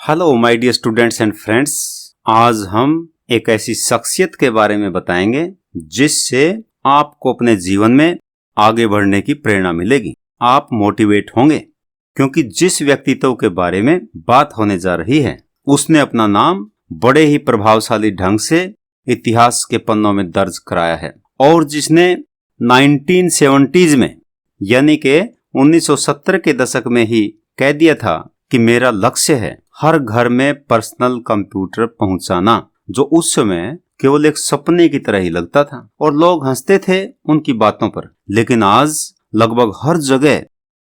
Hello my dear students and friends. आज हम एक ऐसी शख्सियत के बारे में बताएंगे जिससे आपको अपने जीवन में आगे बढ़ने की प्रेरणा मिलेगी। आप मोटिवेट होंगे क्योंकि जिस व्यक्तित्व के बारे में बात होने जा रही है उसने अपना नाम बड़े ही प्रभावशाली ढंग से इतिहास के पन्नों में दर्ज कराया है और जिसने 1970s में यानी के 1970 के दशक में ही कह दिया था कि मेरा लक्ष्य है हर घर में पर्सनल कंप्यूटर पहुंचाना, जो उस समय केवल एक सपने की तरह ही लगता था और लोग हंसते थे उनकी बातों पर। लेकिन आज लगभग हर जगह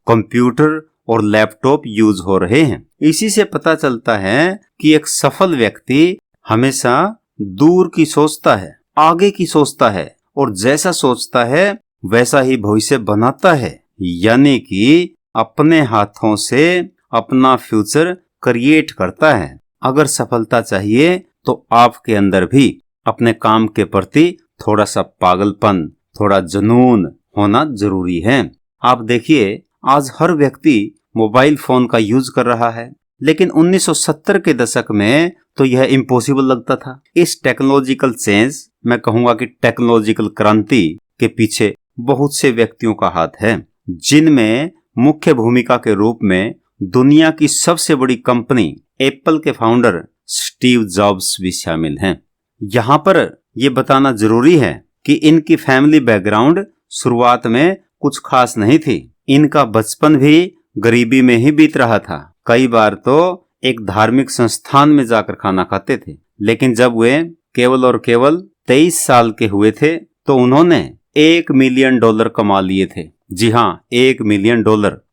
कंप्यूटर और लैपटॉप यूज हो रहे हैं। इसी से पता चलता है कि एक सफल व्यक्ति हमेशा दूर की सोचता है, आगे की सोचता है और जैसा सोचता है वैसा ही भविष्य बनाता है, यानी कि अपने हाथों से अपना फ्यूचर क्रिएट करता है। अगर सफलता चाहिए तो आपके अंदर भी अपने काम के प्रति थोड़ा सा पागलपन, थोड़ा जुनून होना जरूरी है। आप देखिए आज हर व्यक्ति मोबाइल फोन का यूज कर रहा है, लेकिन 1970 के दशक में तो यह इम्पॉसिबल लगता था। इस टेक्नोलॉजिकल चेंज, मैं कहूंगा कि टेक्नोलॉजिकल क्रांति के पीछे बहुत से व्यक्तियों का हाथ है, जिनमें मुख्य भूमिका के रूप में दुनिया की सबसे बड़ी कंपनी एप्पल के फाउंडर स्टीव जॉब्स भी शामिल हैं। यहाँ पर यह बताना जरूरी है कि इनकी फैमिली बैकग्राउंड शुरुआत में कुछ खास नहीं थी। इनका बचपन भी गरीबी में ही बीत रहा था। कई बार तो एक धार्मिक संस्थान में जाकर खाना खाते थे, लेकिन जब वे केवल और केवल 23 साल के हुए थे तो उन्होंने $1 मिलियन कमा लिए थे। जी हाँ, $1 मिलियन।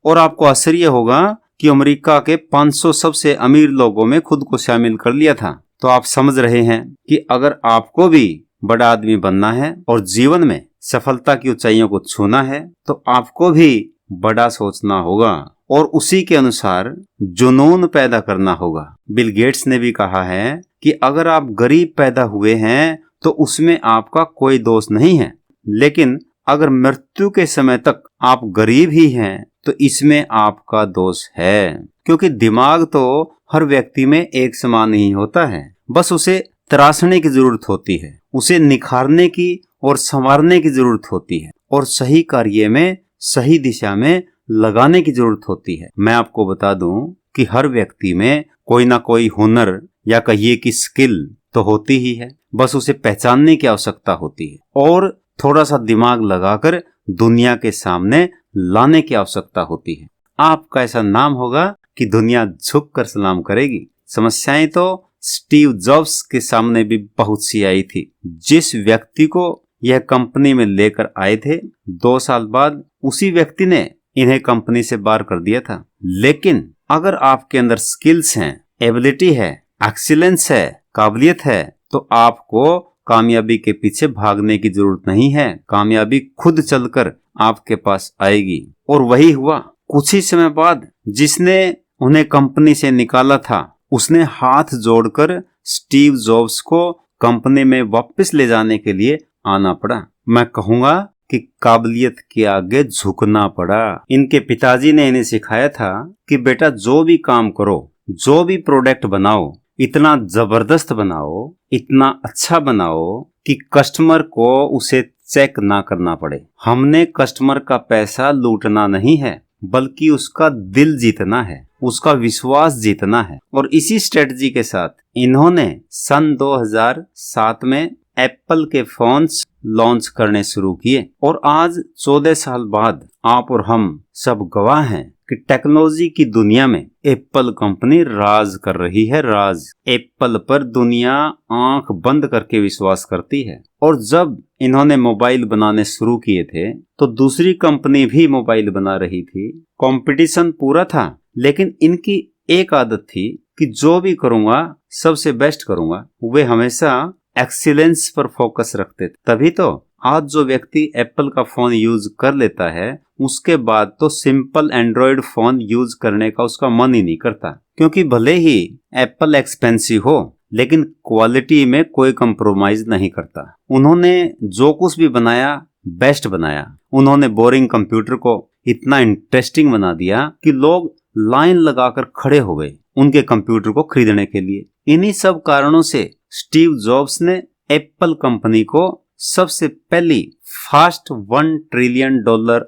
और आपको आश्चर्य होगा कि अमेरिका के 500 सबसे अमीर लोगों में खुद को शामिल कर लिया था। तो आप समझ रहे हैं कि अगर आपको भी बड़ा आदमी बनना है और जीवन में सफलता की ऊंचाइयों को छूना है तो आपको भी बड़ा सोचना होगा और उसी के अनुसार जुनून पैदा करना होगा। बिल गेट्स ने भी कहा है कि अगर आप गरीब पैदा हुए हैं तो उसमें आपका कोई दोष नहीं है, लेकिन अगर मृत्यु के समय तक आप गरीब ही हैं तो इसमें आपका दोष है, क्योंकि दिमाग तो हर व्यक्ति में एक समान ही होता है। बस उसे तराशने की जरूरत होती है, उसे निखारने की और संवारने की जरूरत होती है और सही कार्य में सही दिशा में लगाने की जरूरत होती है। मैं आपको बता दूं कि हर व्यक्ति में कोई ना कोई हुनर या कहिए कि स्किल तो होती ही है, बस उसे पहचानने की आवश्यकता होती है और थोड़ा सा दिमाग लगाकर दुनिया के सामने लाने की आवश्यकता होती है। आपका ऐसा नाम होगा कि दुनिया झुककर सलाम करेगी। समस्याएं तो स्टीव जॉब्स के सामने भी बहुत सी आई थी। जिस व्यक्ति को यह कंपनी में लेकर आए थे, 2 साल बाद उसी व्यक्ति ने इन्हें कंपनी से बाहर कर दिया था। लेकिन अगर आपके अंदर स्किल्स हैं, एबिलिटी है, एक्सीलेंस है, काबिलियत है, तो आपको कामयाबी के पीछे भागने की जरूरत नहीं है। कामयाबी खुद चलकर आपके पास आएगी। और वही हुआ। कुछ ही समय बाद जिसने उन्हें कंपनी से निकाला था उसने हाथ जोड़कर स्टीव जॉब्स को कंपनी में वापस ले जाने के लिए आना पड़ा। मैं कहूंगा कि काबिलियत के आगे झुकना पड़ा। इनके पिताजी ने इन्हें सिखाया था कि बेटा जो भी काम करो, जो भी प्रोडक्ट बनाओ, इतना जबरदस्त बनाओ, इतना अच्छा बनाओ कि कस्टमर को उसे चेक ना करना पड़े। हमने कस्टमर का पैसा लूटना नहीं है, बल्कि उसका दिल जीतना है, उसका विश्वास जीतना है। और इसी स्ट्रेटजी के साथ इन्होंने सन 2007 में एप्पल के फोन्स लॉन्च करने शुरू किए और आज 14 साल बाद आप और हम सब गवाह हैं कि टेक्नोलॉजी की दुनिया में एप्पल कंपनी राज कर रही है। राज। एप्पल पर दुनिया आंख बंद करके विश्वास करती है। और जब इन्होंने मोबाइल बनाने शुरू किए थे तो दूसरी कंपनी भी मोबाइल बना रही थी। कंपटीशन पूरा था, लेकिन इनकी एक आदत थी कि जो भी करूंगा सबसे बेस्ट करूंगा। वे हमेशा एक्सीलेंस पर फोकस रखते थे। तभी तो आज जो व्यक्ति एप्पल का फोन यूज कर लेता है उसके बाद तो सिंपल एंड्रॉयड फोन यूज करने का उसका मन ही नहीं करता, क्योंकि भले ही एप्पल एक्सपेंसिव हो लेकिन क्वालिटी में कोई कंप्रोमाइज नहीं करता। उन्होंने जो कुछ भी बनाया बेस्ट बनाया। उन्होंने बोरिंग कंप्यूटर को इतना इंटरेस्टिंग बना दिया कि लोग लाइन लगाकर खड़े हो गए उनके कंप्यूटर को खरीदने के लिए। इन्हीं सब कारणों से स्टीव जॉब्स ने एप्पल कंपनी को सबसे पहली फास्ट $1 ट्रिलियन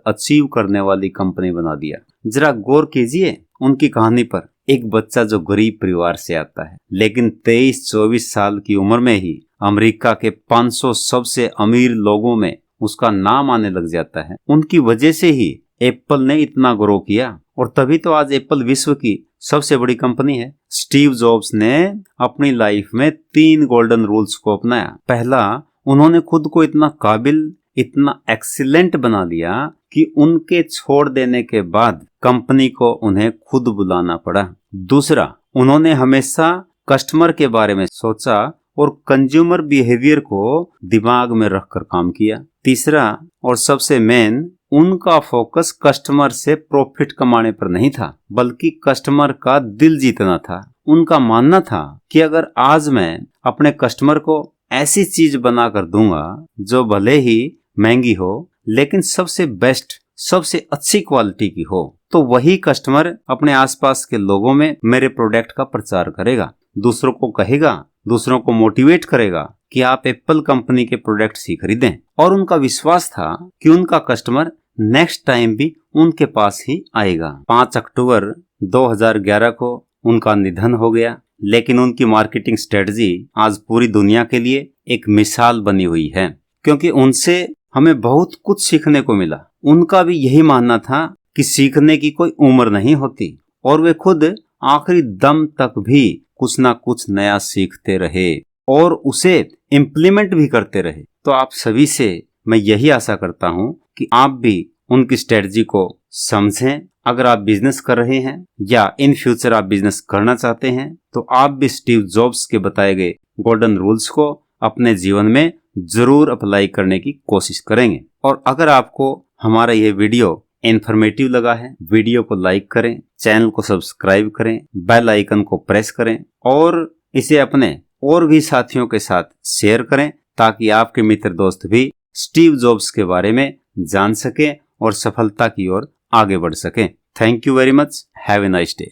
अचीव करने वाली कंपनी बना दिया। जरा गौर कीजिए उनकी कहानी पर। एक बच्चा जो गरीब परिवार से आता है, लेकिन 23-24 साल की उम्र में ही अमेरिका के 500 सबसे अमीर लोगों में उसका नाम आने लग जाता है। उनकी वजह से ही एप्पल ने इतना ग्रो किया और तभी तो आज एप्पल विश्व की सबसे बड़ी कंपनी है। स्टीव जॉब्स ने अपनी लाइफ में 3 गोल्डन रूल्स को अपनाया। पहला, उन्होंने खुद को इतना काबिल, इतना एक्सीलेंट बना लिया कि उनके छोड़ देने के बाद कंपनी को उन्हें खुद बुलाना पड़ा। दूसरा, उन्होंने हमेशा कस्टमर के बारे में सोचा और कंज्यूमर बिहेवियर को दिमाग में रखकर काम किया। तीसरा और सबसे मेन, उनका फोकस कस्टमर से प्रॉफिट कमाने पर नहीं था, बल्कि कस्टमर का दिल जीतना था। उनका मानना था कि अगर आज मैं अपने कस्टमर को ऐसी चीज बना कर दूंगा जो भले ही महंगी हो, लेकिन सबसे बेस्ट, सबसे अच्छी क्वालिटी की हो, तो वही कस्टमर अपने आसपास के लोगों में मेरे प्रोडक्ट का प्रचार करेगा, दूसरों को कहेगा, दूसरों को मोटिवेट करेगा कि आप एप्पल कंपनी के प्रोडक्ट्स ही खरीदें। और उनका विश्वास था कि उनका कस्टमर नेक्स्ट टाइम भी उनके पास ही आएगा। 5 अक्टूबर 2011 को उनका निधन हो गया, लेकिन उनकी मार्केटिंग स्ट्रेटजी आज पूरी दुनिया के लिए एक मिसाल बनी हुई है, क्योंकि उनसे हमें बहुत कुछ सीखने को मिला। उनका भी यही मानना था कि सीखने की कोई उम्र नहीं होती और वे खुद आखिरी दम तक भी कुछ ना कुछ नया सीखते रहे और उसे इम्प्लीमेंट भी करते रहे। तो आप सभी से मैं यही आशा करता हूं कि आप भी उनकी स्ट्रेटजी को समझें। अगर आप बिजनेस कर रहे हैं या इन फ्यूचर आप बिजनेस करना चाहते हैं, तो आप भी स्टीव जॉब्स के बताए गए गोल्डन रूल्स को अपने जीवन में जरूर अप्लाई करने की कोशिश करेंगे। और अगर आपको हमारा ये वीडियो इन्फॉर्मेटिव लगा है, वीडियो को लाइक करें, चैनल को सब्सक्राइब करें, बेल आइकन को प्रेस करें और इसे अपने और भी साथियों के साथ शेयर करें, ताकि आपके मित्र दोस्त भी स्टीव जॉब्स के बारे में जान सकें और सफलता की ओर आगे बढ़ सकें। Thank you very much. Have a nice day.